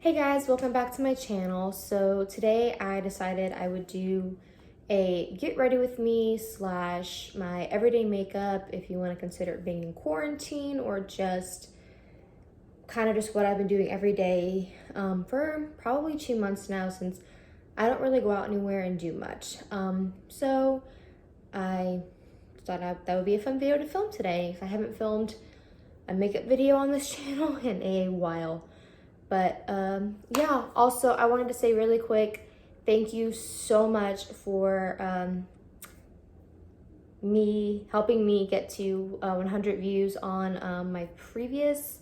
Hey guys, welcome back to my channel. So today I decided I would do a get ready with me slash my everyday makeup, if you want to consider it being in quarantine or just kind of just what I've been doing every day for probably 2 months now, since I don't really go out anywhere and do much. So I thought that would be a fun video to film today. I haven't filmed a makeup video on this channel in a while. But yeah, also I wanted to say really quick, thank you so much for helping me get to 100 views on my previous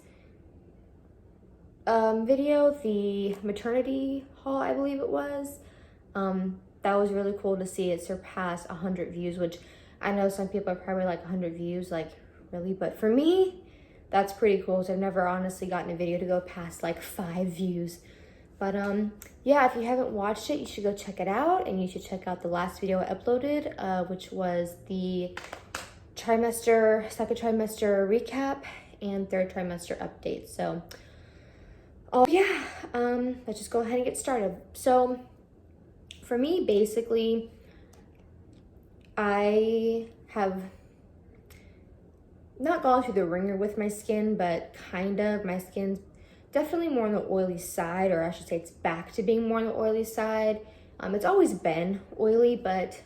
video, the maternity haul, I believe it was. That was really cool to see it surpass 100 views, which I know some people are probably like 100 views, like really, but for me, that's pretty cool. So I've never honestly gotten a video to go past like 5 views. But yeah, if you haven't watched it, you should go check it out, and you should check out the last video I uploaded, which was the second trimester recap and third trimester update. So oh yeah, let's just go ahead and get started. So for me, basically, I have not gone through the ringer with my skin, but kind of. My skin's definitely more on the oily side, or I should say it's back to being more on the oily side. It's always been oily, but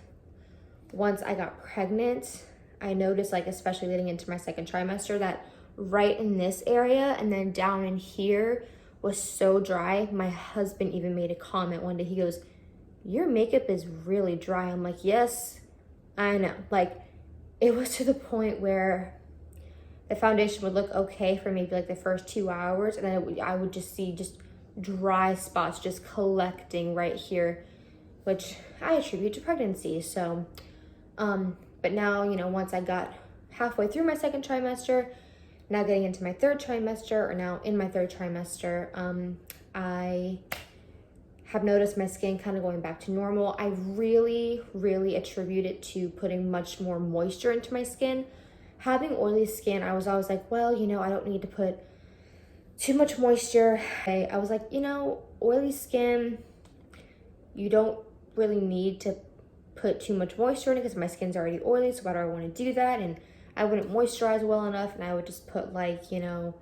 once I got pregnant, I noticed, like especially leading into my second trimester, that right in this area and then down in here was so dry. My husband even made a comment one day. He goes, "Your makeup is really dry." I'm like, yes, I know. Like, it was to the point where the foundation would look okay for maybe like the first 2 hours, and then I would just see just dry spots just collecting right here, which I attribute to pregnancy. So, but now, you know, once I got halfway through my second trimester, now getting into my third trimester, or now in my third trimester, I have noticed my skin kind of going back to normal. I really attribute it to putting much more moisture into my skin. Having oily skin, I was always like, well, you know, I don't need to put too much moisture. I was like, you know, oily skin, you don't really need to put too much moisture in it because my skin's already oily, so why do I want to do that? And I wouldn't moisturize well enough, and I would just put like, you know,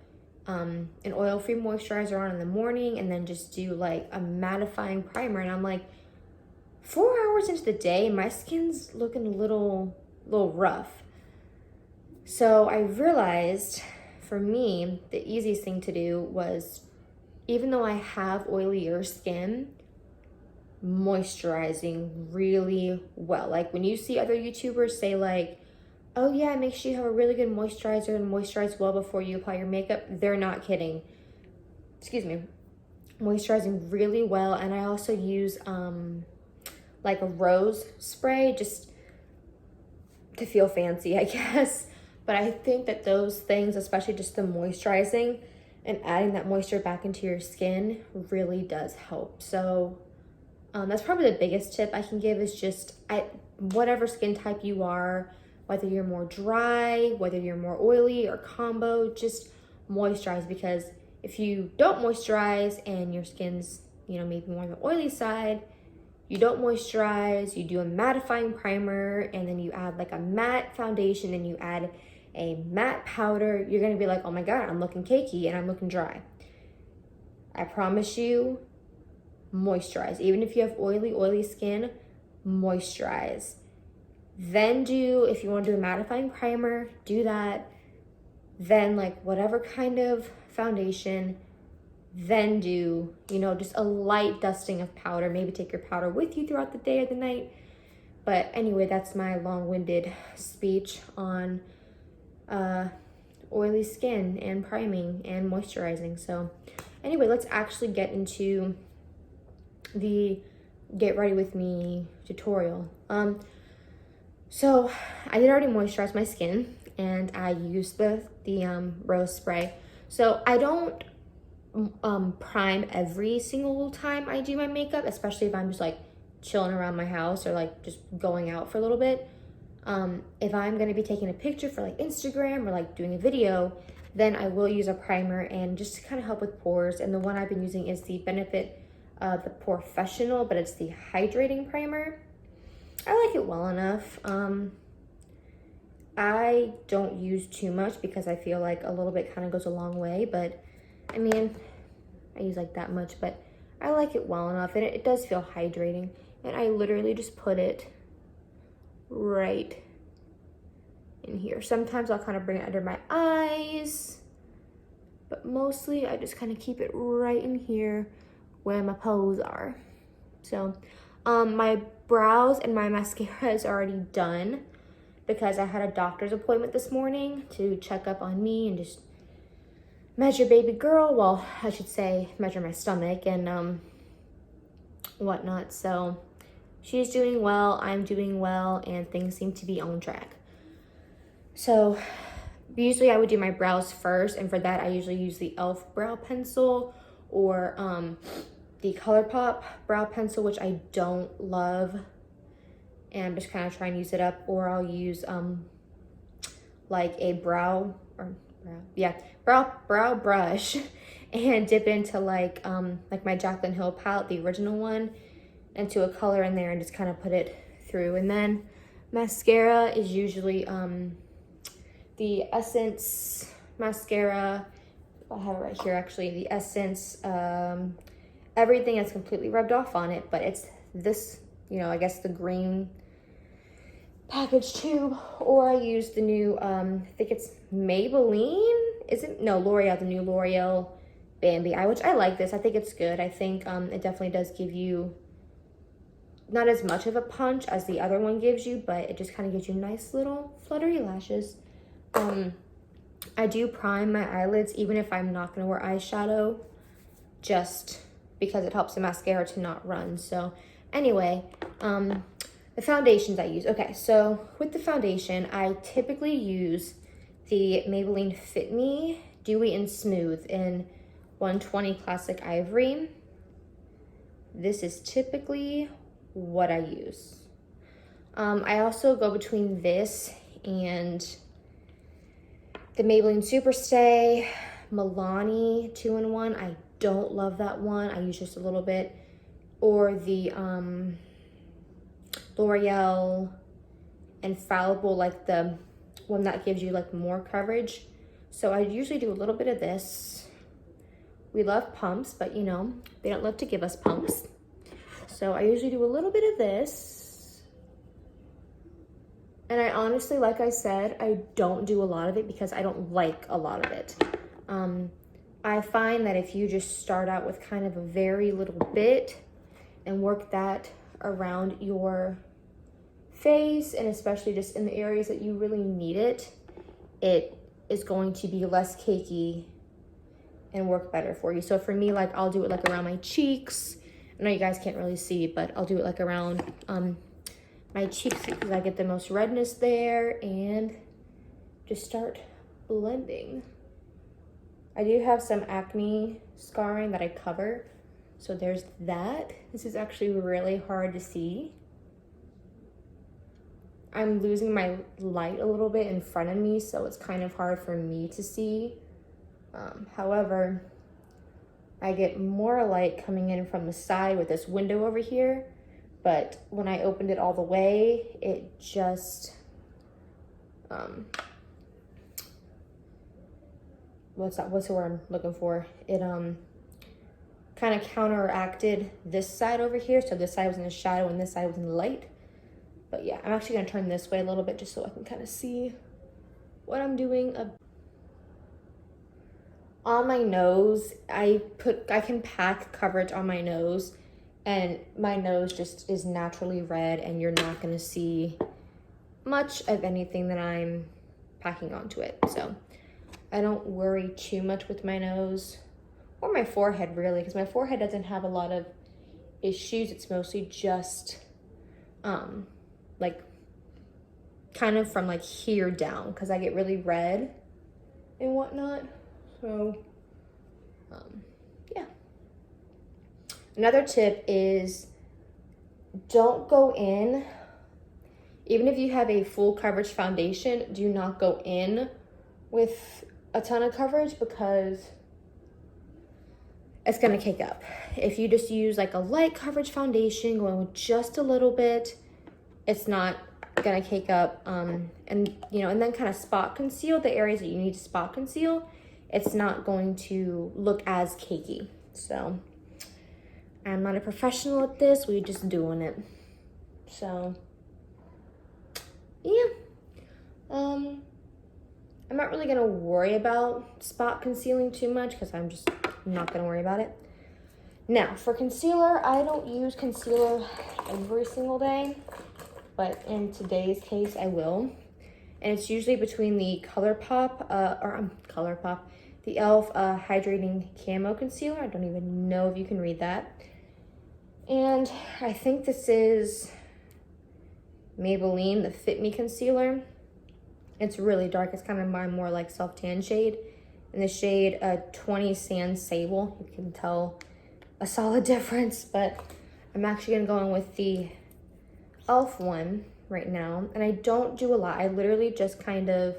an oil-free moisturizer on in the morning, and then just do like a mattifying primer. And I'm like, 4 hours into the day, my skin's looking a little rough. So I realized, for me, the easiest thing to do was, even though I have oilier skin, moisturizing really well. Like when you see other YouTubers say like, oh yeah, make sure you have a really good moisturizer and moisturize well before you apply your makeup, they're not kidding. Excuse me. Moisturizing really well. And I also use like a rose spray just to feel fancy, I guess. But I think that those things, especially just the moisturizing and adding that moisture back into your skin, really does help. So that's probably the biggest tip I can give, is just whatever skin type you are, whether you're more dry, whether you're more oily or combo, just moisturize. Because if you don't moisturize and your skin's, you know, maybe more on the oily side, you don't moisturize, you do a mattifying primer, and then you add like a matte foundation, and you add a matte powder, you're gonna be like, oh my God, I'm looking cakey and I'm looking dry. I promise you, moisturize. Even if you have oily skin, moisturize. Then if you wanna do a mattifying primer, do that. Then like whatever kind of foundation, then do, you know, just a light dusting of powder. Maybe take your powder with you throughout the day or the night. But anyway, that's my long-winded speech on oily skin and priming and moisturizing. So anyway, let's actually get into the get ready with me tutorial. So I did already moisturize my skin, and I used the rose spray. So I don't prime every single time I do my makeup, especially if I'm just like chilling around my house or like just going out for a little bit. If I'm gonna be taking a picture for like Instagram or like doing a video, then I will use a primer and just to kind of help with pores. And the one I've been using is the Benefit the Professional, but it's the hydrating primer. I like it well enough. I don't use too much because I feel like a little bit kind of goes a long way, but I mean, I use like that much, but I like it well enough, and it does feel hydrating. And I literally just put it right in here. Sometimes I'll kind of bring it under my eyes, but mostly I just kind of keep it right in here where my pores are. So my brows and my mascara is already done because I had a doctor's appointment this morning to check up on me and just measure baby girl. Well, I should say measure my stomach and whatnot. So she's doing well, I'm doing well, and things seem to be on track. So usually I would do my brows first, and for that I usually use the e.l.f. brow pencil or the ColourPop brow pencil, which I don't love, and I'm just kind of trying to use it up. Or I'll use like a brow brush and dip into like my Jaclyn Hill palette, the original one, into a color in there and just kind of put it through. And then mascara is usually the Essence mascara. I have it right here actually. The Essence everything is completely rubbed off on it, but it's this, you know, I guess the green package tube. Or I use the new I think it's Maybelline, no, L'Oreal, the new L'Oreal Bambi, which I like this. I think it's good. I think it definitely does give you not as much of a punch as the other one gives you, but it just kind of gives you nice little fluttery lashes. I do prime my eyelids even if I'm not going to wear eyeshadow, just because it helps the mascara to not run. So anyway, the foundations I use. Okay, so with the foundation, I typically use the Maybelline FitMe Dewy+Smooth in 120 Classic Ivory. This is typically what I use. I also go between this and the Maybelline SuperStay Milani 2-in-1. I don't love that one. I use just a little bit. Or the L'Oreal Infallible, like the one that gives you like more coverage. So I usually do a little bit of this. We love pumps, but you know, they don't love to give us pumps. So I usually do a little bit of this. And I honestly, like I said, I don't do a lot of it because I don't like a lot of it. I find that if you just start out with kind of a very little bit and work that around your face, and especially just in the areas that you really need it, it is going to be less cakey and work better for you. So for me, like I'll do it like around my cheeks. I know you guys can't really see, but I'll do it like around my cheeks because I get the most redness there, and just start blending. I do have some acne scarring that I cover, so there's that. This is actually really hard to see. I'm losing my light a little bit in front of me, so it's kind of hard for me to see. However, I get more light coming in from the side with this window over here, but when I opened it all the way, it just, what's the word I'm looking for? It kind of counteracted this side over here. So this side was in the shadow and this side was in the light. But yeah, I'm actually gonna turn this way a little bit just so I can kind of see what I'm doing. On my nose, I can pack coverage on my nose, and my nose just is naturally red, and you're not gonna see much of anything that I'm packing onto it. So I don't worry too much with my nose or my forehead really, because my forehead doesn't have a lot of issues. It's mostly just like kind of from like here down, because I get really red and whatnot. So yeah. Another tip is don't go in, even if you have a full coverage foundation, do not go in with a ton of coverage because it's gonna cake up. If you just use like a light coverage foundation, going with just a little bit, it's not gonna cake up. And you know, and then kind of spot conceal the areas that you need to spot conceal. It's not going to look as cakey. So I'm not a professional at this, we're just doing it. So yeah, I'm not really gonna worry about spot concealing too much because I'm just not gonna worry about it. Now for concealer, I don't use concealer every single day, but in today's case I will. And it's usually between the ColourPop, the e.l.f. Hydrating Camo Concealer. I don't even know if you can read that. And I think this is Maybelline, the FitMe Concealer. It's really dark. It's kind of my more like self-tan shade. In the shade 20 Sand Sable. You can tell a solid difference, but I'm actually gonna go in with the e.l.f. one right now. And I don't do a lot. I literally just kind of,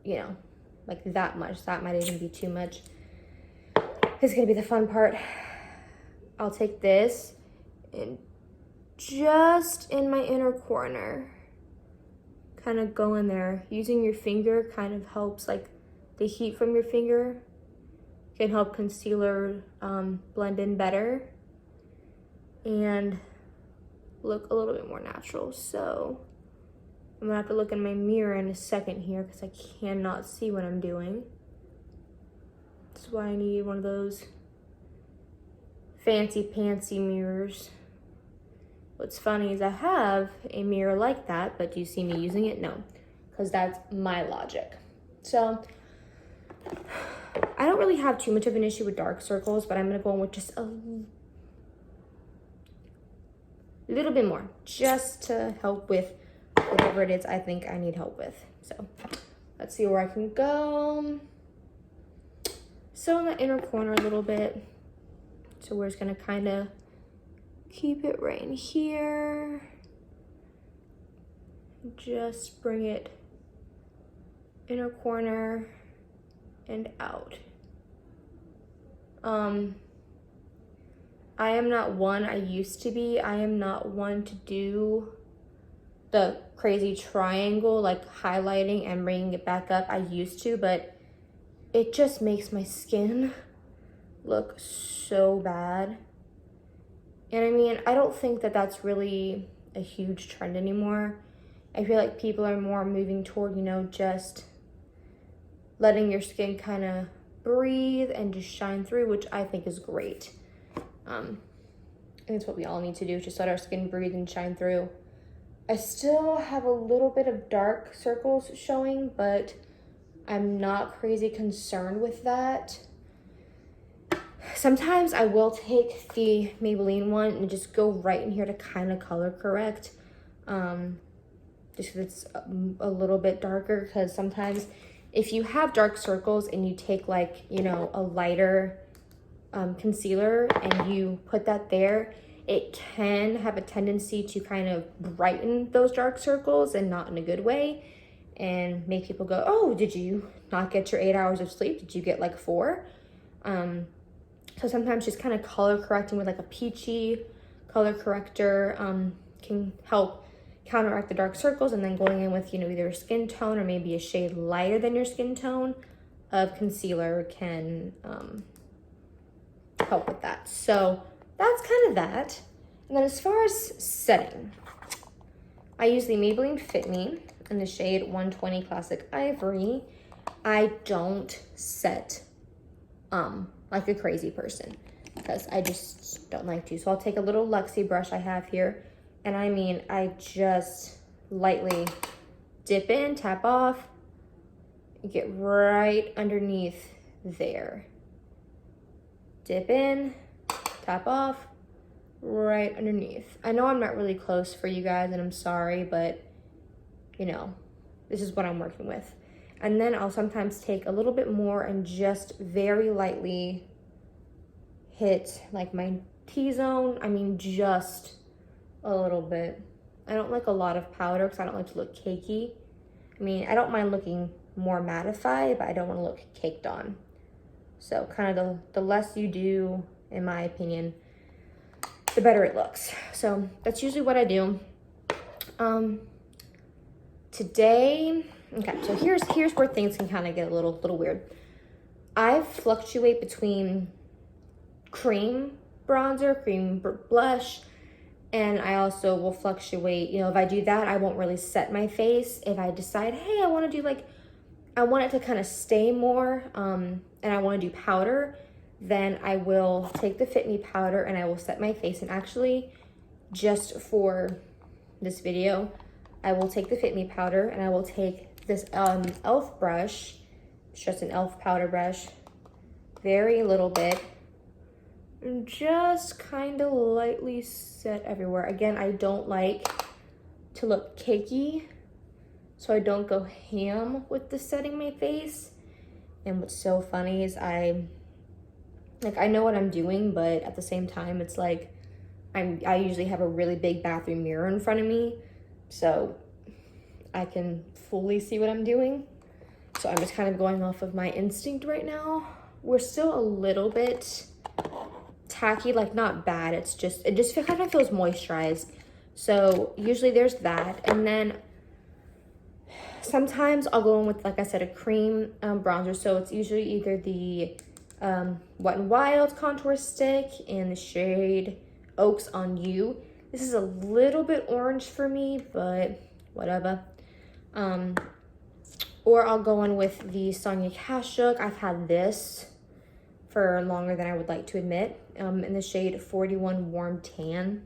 you know, like that much. That might even be too much. It's gonna be the fun part. I'll take this and just in my inner corner, kind of go in there. Using your finger kind of helps, like the heat from your finger can help concealer blend in better and look a little bit more natural. So I'm gonna have to look in my mirror in a second here because I cannot see what I'm doing. That's why I need one of those fancy pantsy mirrors. What's funny is I have a mirror like that, but do you see me using it? No, because that's my logic. So I don't really have too much of an issue with dark circles, but I'm gonna go in with just a little bit more, just to help with whatever it is I think I need help with. So let's see where I can go. So in the inner corner a little bit. So we're just gonna kind of keep it right in here. Just bring it inner corner and out. I am not one, I used to be, I am not one to do the crazy triangle, like highlighting and bringing it back up. I used to, but it just makes my skin look so bad. And I mean, I don't think that that's really a huge trend anymore. I feel like people are more moving toward, you know, just letting your skin kind of breathe and just shine through, which I think is great. I think it's what we all need to do, just let our skin breathe and shine through. I still have a little bit of dark circles showing, but I'm not crazy concerned with that. Sometimes I will take the Maybelline one and just go right in here to kind of color correct. Just because it's a little bit darker, because sometimes if you have dark circles and you take like, you know, a lighter concealer and you put that there, it can have a tendency to kind of brighten those dark circles and not in a good way and make people go, oh, did you not get your 8 hours of sleep? Did you get like 4? So sometimes just kind of color correcting with like a peachy color corrector can help counteract the dark circles, and then going in with, you know, either a skin tone or maybe a shade lighter than your skin tone of concealer can help with that. So that's kind of that. And then as far as setting, I use the Maybelline Fit Me in the shade 120 Classic Ivory. I don't set like a crazy person because I just don't like to. So I'll take a little Luxie brush I have here, and I mean, I just lightly dip in, tap off, get right underneath there. Dip in, tap off, right underneath. I know I'm not really close for you guys, and I'm sorry, but you know, this is what I'm working with. And then I'll sometimes take a little bit more and just very lightly hit like my T-zone. I mean, just a little bit. I don't like a lot of powder because I don't like to look cakey. I mean, I don't mind looking more mattify, but I don't want to look caked on. So kind of the less you do, in my opinion, the better it looks. So that's usually what I do. Today, okay, so here's where things can kind of get a little weird. I fluctuate between cream bronzer, cream blush, and I also will fluctuate, you know, if I do that, I won't really set my face. If I decide, hey, I want to do like, I want it to kind of stay more, and I want to do powder, then I will take the FitMe powder and I will set my face. And actually, just for this video, I will take the FitMe powder and I will take this e.l.f. brush. It's just an e.l.f. powder brush, very little bit, and just kind of lightly set everywhere. Again, I don't like to look cakey, so I don't go ham with the setting my face. And what's so funny is I know what I'm doing, but at the same time, it's like I usually have a really big bathroom mirror in front of me, so I can fully see what I'm doing. So I'm just kind of going off of my instinct right now. We're still a little bit tacky, like not bad. It just kind of feels moisturized. So usually there's that. And then sometimes I'll go in with, like I said, a cream bronzer. So it's usually either the Wet n Wild contour stick in the shade Oaks on You. This is a little bit orange for me, but whatever. Or I'll go in with the Sonia Kashuk. I've had this for longer than I would like to admit, in the shade 41 Warm Tan.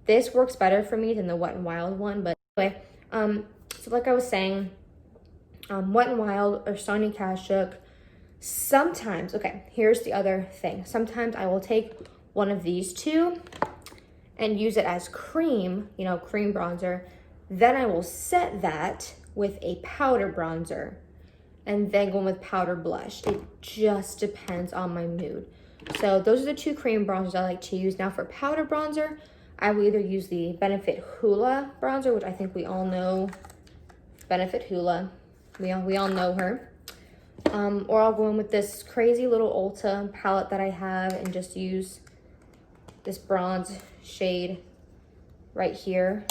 This works better for me than the Wet n Wild one, but anyway, so like I was saying, Wet n Wild or Sonia Kashuk. Sometimes, okay, here's the other thing. Sometimes I will take one of these two and use it as cream, you know, cream bronzer. Then I will set that with a powder bronzer and then go with powder blush. It just depends on my mood. So those are the two cream bronzers I like to use. Now for powder bronzer, I will either use the Benefit Hoola bronzer, which I think we all know. Benefit Hoola, we all know her. Or I'll go in with this crazy little Ulta palette that I have and just use this bronze shade right here.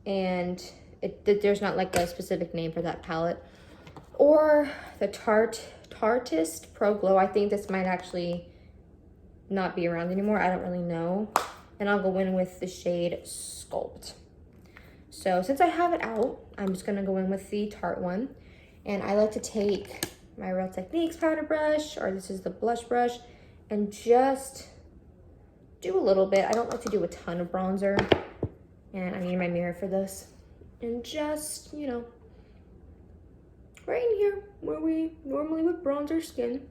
And there's not like a specific name for that palette. Or the Tarteist Pro Glow. I think this might actually not be around anymore. I don't really know. And I'll go in with the shade Sculpt. So since I have it out, I'm just gonna go in with the Tarte one. And I like to take my Real Techniques powder brush, or this is the blush brush, and just do a little bit. I don't like to do a ton of bronzer. And I need my mirror for this. And just, you know, right in here where we normally would bronze our skin.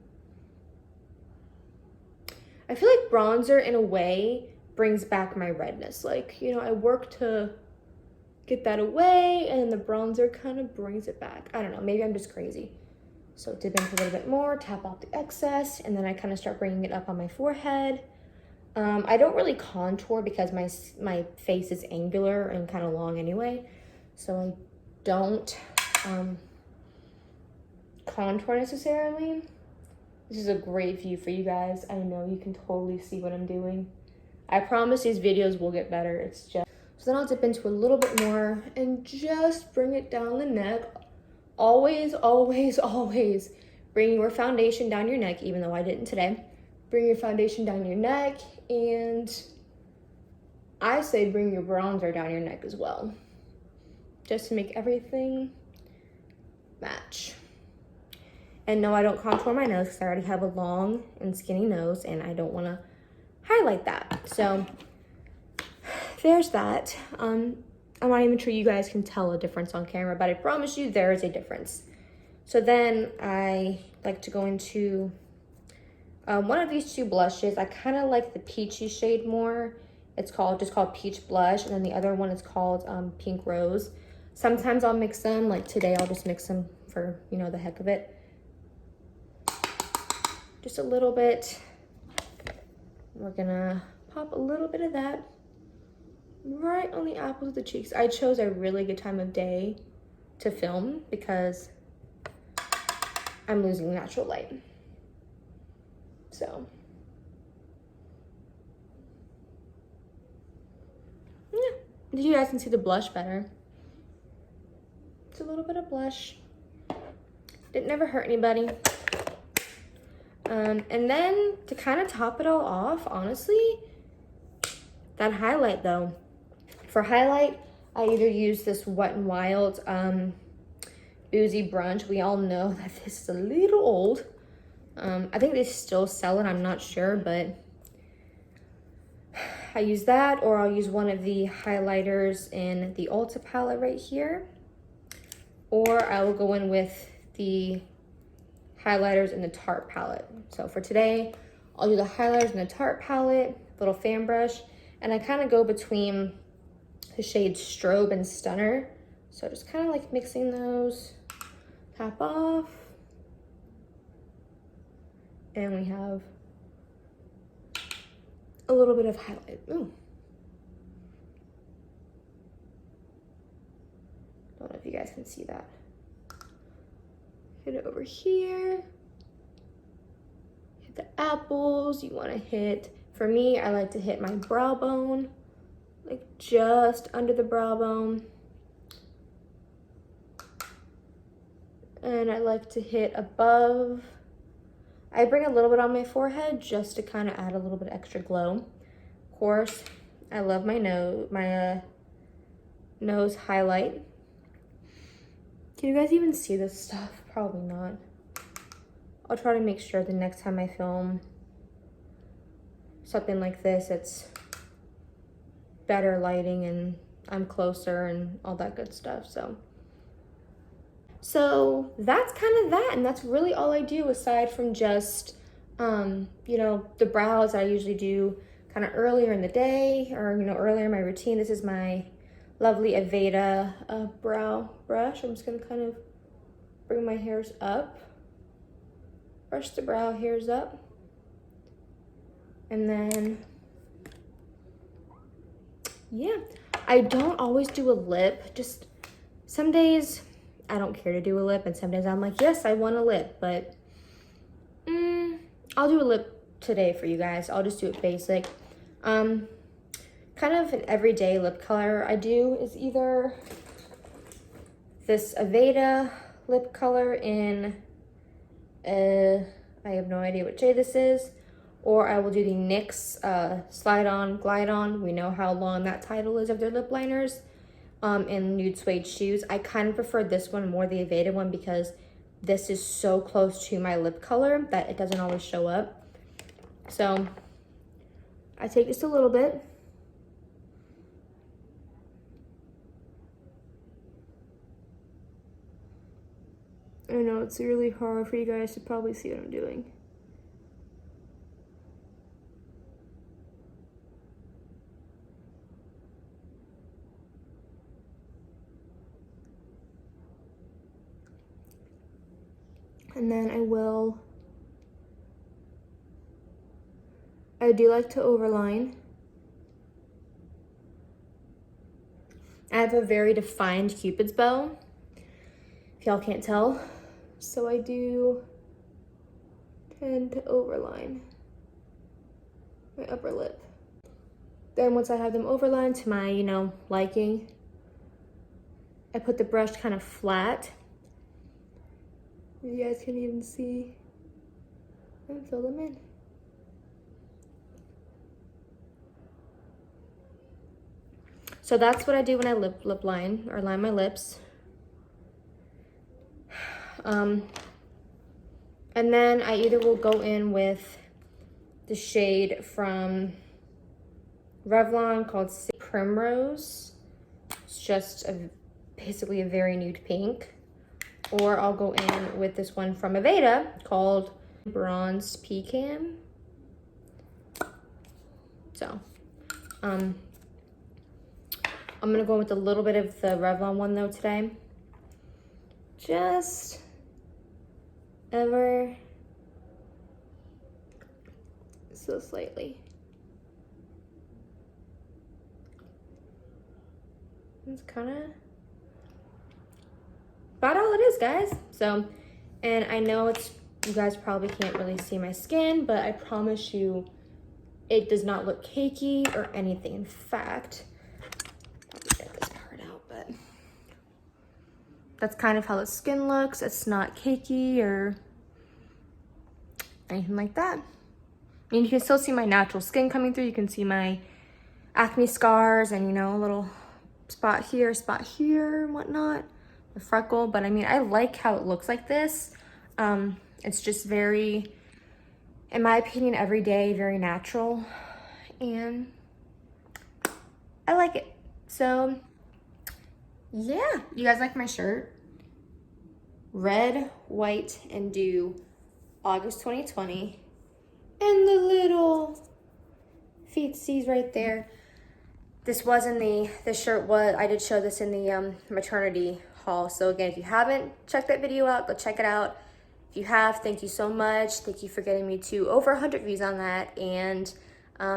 I feel like bronzer in a way brings back my redness. Like, you know, I work to get that away and the bronzer kind of brings it back. I don't know, maybe I'm just crazy. So dip into a little bit more, tap off the excess, and then I kind of start bringing it up on my forehead. I don't really contour because my face is angular and kind of long anyway. So I don't contour necessarily. This is a great view for you guys. I know you can totally see what I'm doing. I promise these videos will get better. It's just, so then I'll dip into a little bit more and just bring it down the neck. Always, always, always bring your foundation down your neck, even though I didn't today. Bring your foundation down your neck, and I say bring your bronzer down your neck as well, just to make everything match. And no, I don't contour my nose because I already have a long and skinny nose and I don't want to highlight that. So there's that. I'm not even sure you guys can tell a difference on camera, but I promise you there is a difference. So then I like to go into one of these two blushes. I kind of like the peachy shade more. It's just called Peach Blush, and then the other one is called Pink Rose. Sometimes I'll mix them, like today I'll just mix them for, you know, the heck of it. Just a little bit. We're gonna pop a little bit of that right on the apples of the cheeks. I chose a really good time of day to film because I'm losing natural light. So yeah, you guys can see the blush better. It's a little bit of blush. Didn't never hurt anybody. And then to kind of top it all off, honestly, that highlight though. For highlight, I either use this Wet n Wild Boozy Brunch. We all know that this is a little old. I think they still sell it, I'm not sure, but I use that, or I'll use one of the highlighters in the Ulta palette right here. Or I will go in with the highlighters in the Tarte palette. So for today, I'll do the highlighters in the Tarte palette, little fan brush, and I kind of go between the shades Strobe and Stunner. So just kind of like mixing those, tap off. And we have a little bit of highlight. Ooh. Don't know if you guys can see that. Hit it over here. Hit the apples. You want to hit, for me, I like to hit my brow bone, like just under the brow bone. And I like to hit above. I bring a little bit on my forehead just to kind of add a little bit extra glow. Of course, I love my nose highlight. Can you guys even see this stuff? Probably not. I'll try to make sure the next time I film something like this, it's better lighting and I'm closer and all that good stuff. So that's kind of that, and that's really all I do aside from just, you know, the brows that I usually do kind of earlier in the day or, you know, earlier in my routine. This is my lovely Aveda brow brush. I'm just gonna kind of bring my hairs up, brush the brow hairs up, and then, yeah. I don't always do a lip, just some days I don't care to do a lip, and some days I'm like, yes, I want a lip, but I'll do a lip today for you guys. I'll just do it basic. Kind of an everyday lip color I do is either this Aveda lip color in, I have no idea what shade this is, or I will do the NYX Slide On, Glide On. We know how long that title is of their lip liners. In Nude Suede Shoes. I kind of prefer this one more, the Aveda one, because this is so close to my lip color that it doesn't always show up. So I take just a little bit. I know it's really hard for you guys to probably see what I'm doing. And then I do like to overline. I have a very defined Cupid's bow, if y'all can't tell. So I do tend to overline my upper lip. Then once I have them overlined to my, you know, liking, I put the brush kind of flat. You guys can even see and fill them in. So that's what I do when I lip line or line my lips. And then I either will go in with the shade from Revlon called Primrose. It's just basically a very nude pink. Or I'll go in with this one from Aveda called Bronze Pecan. So, I'm gonna go with a little bit of the Revlon one though today. Just ever so slightly. It's kind of is, guys. So, and I know you guys probably can't really see my skin, but I promise you it does not look cakey or anything. In fact, let me get this part out, but that's kind of how the skin looks. It's not cakey or anything like that. I mean, you can still see my natural skin coming through. You can see my acne scars and, you know, a little spot here, and whatnot, the freckle. But I mean, I like how it looks like this. It's just very, in my opinion, everyday, very natural, and I like it. So yeah, you guys like my shirt? Red, white, and dew, August 2020. And the little feetsies right there. This was in the shirt was, I did show this in the maternity haul. So again, if you haven't checked that video out, go check it out. If you have, thank you so much. Thank you for getting me to over 100 views on that. And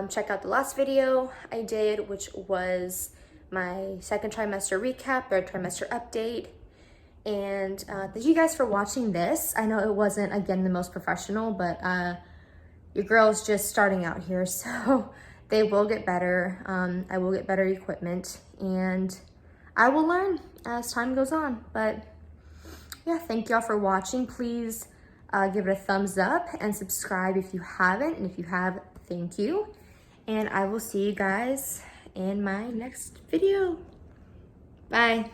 check out the last video I did, which was my second trimester recap, third trimester update. And thank you guys for watching this. I know it wasn't, again, the most professional, but your girl's just starting out here, so they will get better. I will get better equipment, and I will learn as time goes on. But yeah, thank y'all for watching. Please give it a thumbs up and subscribe if you haven't. And if you have, thank you. And I will see you guys in my next video. Bye.